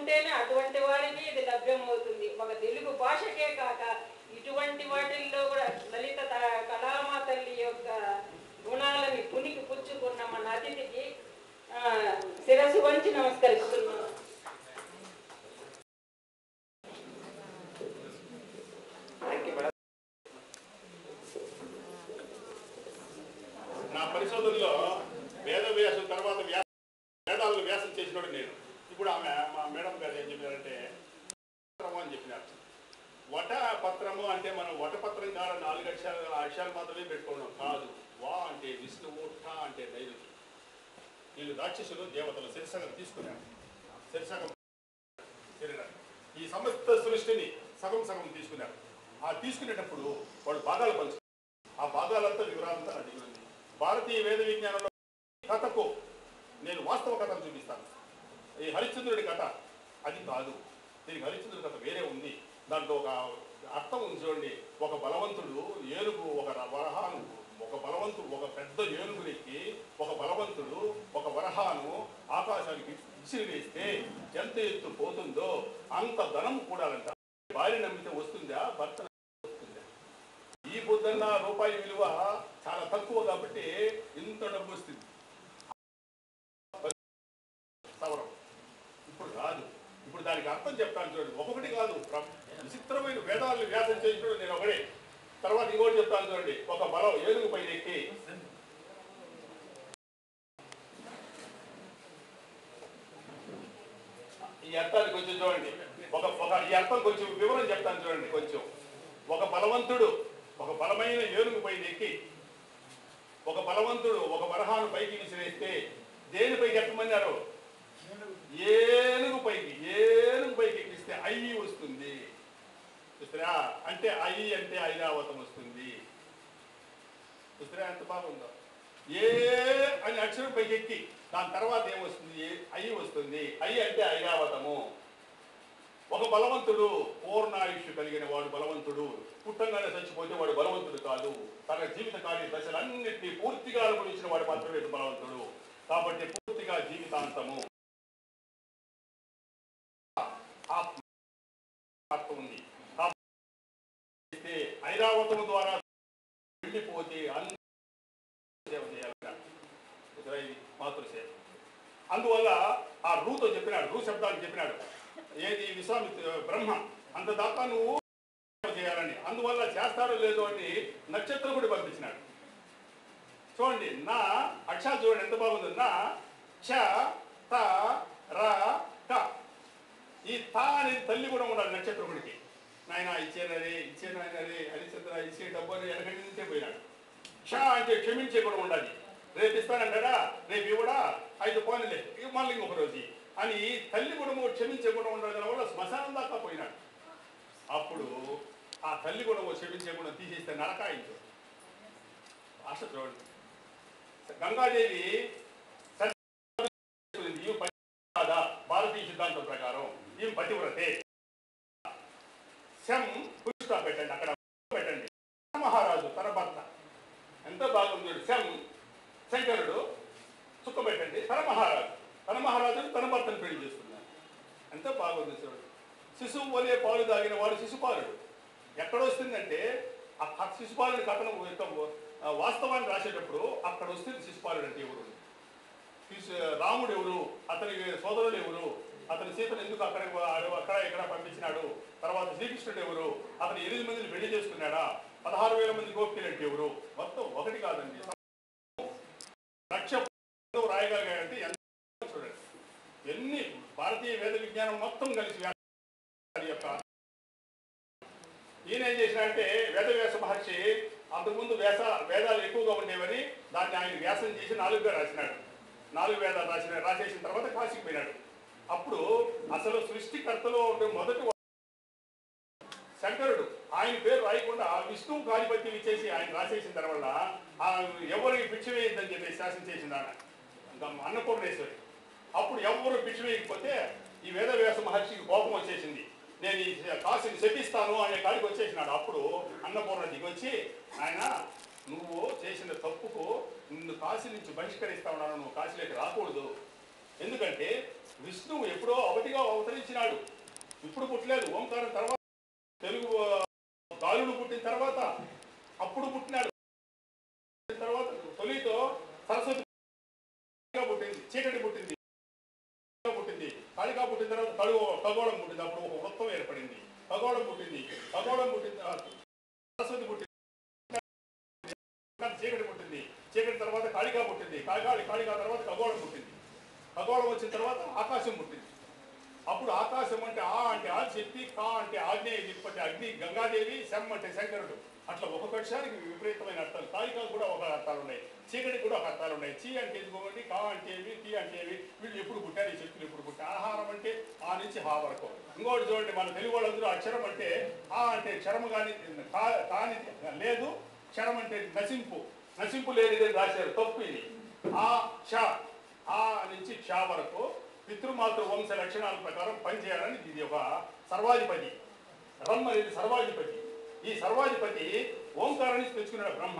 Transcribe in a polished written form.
ఉంటేనే అటువంటి వారికి ఇది లభ్యమవుతుంది. ఒక తెలుగు భాషకే కాక ఇటువంటి వాటిల్లో కూడా లలిత కళామా తల్లి యొక్క గుణాలని పునికి పుచ్చుకున్న మన అతిథికి శిరస్సు వంచి నమస్కరిస్తున్నాను. నా పరిశోధనలో వేదవ్యాసం తర్వాత వేదాలను వ్యాసం చేసినోడు నేను. ఇప్పుడు ఆమె మా మేడం గారు ఏం చెప్పారంటే పత్రము అని చెప్పినారు. వట పత్రము అంటే మనం వటపత్రం కాదు 4 అక్షరాలు మాత్రమే పెట్టుకున్నాం కాదు. వా అంటే విష్ణువు, ఠ అంటే నైరుతి. వీళ్ళు రాక్షసులు దేవతలు శిరసగం తీసుకున్నారు. శిరసగం శరీరాన్ని ఈ సమస్త సృష్టిని సగం సగం తీసుకున్నారు. ఆ తీసుకునేటప్పుడు వాళ్ళు భాగాలు పంచుకున్నారు. ఆ భాగాలంతా వివరాలంతా అడిగింది. భారతీయ వేద విజ్ఞానంలో కథకు నేను వాస్తవ కథను చూపిస్తాను. ఈ హరిశ్చంద్రుడి కథ అది కాదు. దీనికి హరిశ్చంద్రుడి కథ వేరే ఉంది. దాంట్లో ఒక అర్థం ఉంది చూడండి. ఒక బలవంతుడు ఏనుగు, ఒక వరహాను, ఒక బలవంతుడు ఒక పెద్ద ఏనుగునికి ఒక బలవంతుడు ఒక వరహాను ఆకాశానికి విసిరివేస్తే ఎంత ఎత్తు పోతుందో అంత ధనం కూడాలంట. భార్య నమ్మితే వస్తుందా, భర్త వస్తుందా? ఈ పొద్దున్న రూపాయి విలువ చాలా తక్కువ కాబట్టి ఇంత డబ్బు వస్తుంది. సవరం ఇప్పుడు రాదు. ఇప్పుడు దానికి అర్థం చెప్తాను చూడండి. ఒక్కొక్కటి కాదు, విచిత్రమైన వేదాలను వ్యాసం చేసినప్పుడు నేను ఒకడే. తర్వాత ఇంకోటి చెప్తాను చూడండి. ఒక బలం ఏనుగు పైన ఎక్కి ఈ అర్థాన్ని కొంచెం చూడండి. ఈ అర్థం కొంచెం వివరం చెప్తాను చూడండి. కొంచెం ఒక బలవంతుడు ఒక బలమైన ఏనుగు పైన ఎక్కి ఒక బలవంతుడు ఒక వరహాను పైకి విసిరేస్తే దేనిపైకి ఎక్కమన్నారు? ఏనుగు పైకి ఎక్కిస్తే అయ్యి వస్తుంది. చూస్తారా? అంటే అయ్యి అంటే ఐరావతం వస్తుంది. చూస్తారా ఎంత బాగుందో? ఏ అని అక్షరం పైకి ఎక్కి దాని తర్వాత ఏమొస్తుంది? అయ్యి వస్తుంది. అయ్యి అంటే ఐరావతము. ఒక బలవంతుడు పూర్ణాయుష్యు కలిగిన వాడు బలవంతుడు. పుట్టంగానే చచ్చిపోతే వాడు బలవంతుడు కాదు. తన జీవిత కార్య దశలన్నింటినీ పూర్తిగా అనుభవించిన వాడు మాత్రమే బలవంతుడు. కాబట్టి పూర్తిగా జీవితాంతము అర్థం ఉంది. ఐరావతము ద్వారా వెళ్ళిపోతే అన్ని సేవ చేయాలి, మాతృసేవ. అందువల్ల ఆ రూతో చెప్పినాడు, రూ శబ్దాన్ని చెప్పినాడు. ఏది విశ్వామిత్ర బ్రహ్మ అంత దాకా నువ్వు చేయాలని. అందువల్ల చేస్తాడో లేదో అని నక్షత్రం కూడా పంపించినాడు. చూడండి, నా అక్షరాలు చూడండి ఎంత బాగుంది. నా చ త ర క. ఈ తా అనేది తల్లి కూడా ఉండాలి నక్షత్రకుడికి. నాయన ఇచ్చేనరే హరిచంద్ర ఇచ్చే డబ్బు అని వెనకటి నుంచే పోయినాడు. క్ష అంటే క్షమించే కూడా ఉండాలి. రేపు ఇస్తానంటాడా, రేపు ఇవ్వడా, 5 పోనీలే మళ్ళీ ఇంకొక రోజు అని తల్లి గుణము క్షమించే గుణం ఉండడం వల్ల శ్మశానం దాకా పోయినాడు. అప్పుడు ఆ తల్లి గుణము క్షమించే గుణం తీసేస్తే నరకాయించు. భాష చూడండి. గంగాదేవి భారతీయ సిద్ధాంతం ప్రకారం ఈ పతివ్రతే. శం పుష్ట పెట్టండి, అక్కడ పెట్టండి. మహారాజు తన భర్త ఎంత బాగుంది. శం శంకరుడు చుక్క పెట్టండి. తన మహారాజు తన భర్తను పెళ్లి చేస్తున్నాడు. ఎంత బాగుంది చూడండి. శిశువు వలే పాలు తాగిన వాడు శిశుపాలుడు. ఎక్కడ వస్తుందంటే ఆ శిశుపాలుడి కథను వాస్తవాన్ని రాసేటప్పుడు అక్కడ వస్తుంది. శిశుపాలుడు అంటే ఎవరు, రాముడు ఎవరు, అతని సోదరుడు ఎవరు, అతని సీతను ఎందుకు అక్కడ ఇక్కడ పంపించినాడు, తర్వాత శ్రీకృష్ణుడు ఎవరు, అతను 8 మందిని పెళ్లి చేసుకున్నాడా, 16,000 మంది గోపికలు అంటే ఎవరు, మొత్తం ఒకటి కాదండి. లక్ష రాయగలిగాడంటే ఎంత చూడండి. ఎన్ని భారతీయ వేద విజ్ఞానం మొత్తం కలిసి యొక్క ఈయన ఏం చేసినాడంటే వేదవ్యాస మహర్షి అంతకుముందు వేదాలు ఎక్కువగా ఉండేవని దాన్ని ఆయన వ్యాసం చేసి 4గా రాసినాడు. 4 వేదాలు రాసేసిన తర్వాత కాశీకి పోయినాడు. అప్పుడు అసలు సృష్టికర్తలో ఉండే మొదటి శంకరుడు ఆయన పేరు రాయకుండా విష్ణువు ఆధిపత్యం ఇచ్చేసి ఆయన రాసేసిన తర్వాత ఎవరికి భిక్ష వేయద్దని చెప్పి శాసనం చేసింది ఆయన అన్నపూర్ణేశ్వరి. అప్పుడు ఎవరు భిక్ష వేయకపోతే ఈ వేదవ్యాస మహర్షికి కోపం వచ్చేసింది. నేను ఈ కాశీని శపిస్తాను అనే కాడికి వచ్చేసినాడు. అప్పుడు అన్నపూర్ణ దిగొచ్చి, ఆయన నువ్వు చేసిన తప్పుకు నిన్ను కాశీ నుంచి బహిష్కరిస్తా ఉన్నాను, నువ్వు కాశీలోకి రాకూడదు. ఎందుకంటే విష్ణువు ఎప్పుడో అవతిగా అవతరించినాడు. పుట్టినాడు. ఇప్పుడు పుట్టలేదు. ఓంకారం తర్వాత తెలుగు గాలుడు పుట్టిన తర్వాత అప్పుడు పుట్టినాడు. తర్వాత తొలితో సరస్వతి పుట్టింది, చీకటి పుట్టింది, కాళికా పుట్టిన తర్వాత ఖగోళం పుట్టింది. అప్పుడు ఒక వృత్తం ఏర్పడింది. ఖగోళం పుట్టింది సరస్వతి పుట్టింది, చీకటి పుట్టింది, చీకటి తర్వాత కాళికా పుట్టింది, కాళికా తర్వాత ఖగోళం పుట్టింది. ఖగోళం వచ్చిన తర్వాత ఆకాశం పుట్టింది. అప్పుడు ఆకాశం అంటే ఆ అంటే ఆదిశక్తి, కా అంటే ఆగ్నేయ దిక్పతి అగ్ని గంగాదేవి, శం అంటే శంకరుడు. అట్లా ఒక్కొక్క అక్షరానికి విపరీతమైన అర్థాలు. కాళికా కూడా ఒక అర్థాలు ఉన్నాయి, చీకటికి కూడా ఒక అర్థాలు ఉన్నాయి. చి అంటే ఎదుకోండి, కా అంటే ఏవి, టీ అంటే ఏవి, వీళ్ళు ఎప్పుడు పుట్టారు, ఈ శక్తులు ఎప్పుడు పుట్టారు. ఆహారం అంటే ఆ నుంచి హా వరకు. ఇంకోటి చూడండి, మన తెలుగు వాళ్ళందరూ అక్షరం అంటే ఆ అంటే క్షరము కానీ కాని లేదు, క్షరం అంటే నశింపు లేనిదని రాశారు, తప్పు ఇది. ఆ క్ష, ఆ నుంచి క్ష వరకు పితృమాతృ వంశ లక్షణాల ప్రకారం పనిచేయాలని ఇది ఒక సర్వాధిపతి. రమ్ అనేది సర్వాధిపతి. ఈ సర్వాధిపతి ఓంకారాన్ని తెచ్చుకున్నాడు బ్రహ్మ.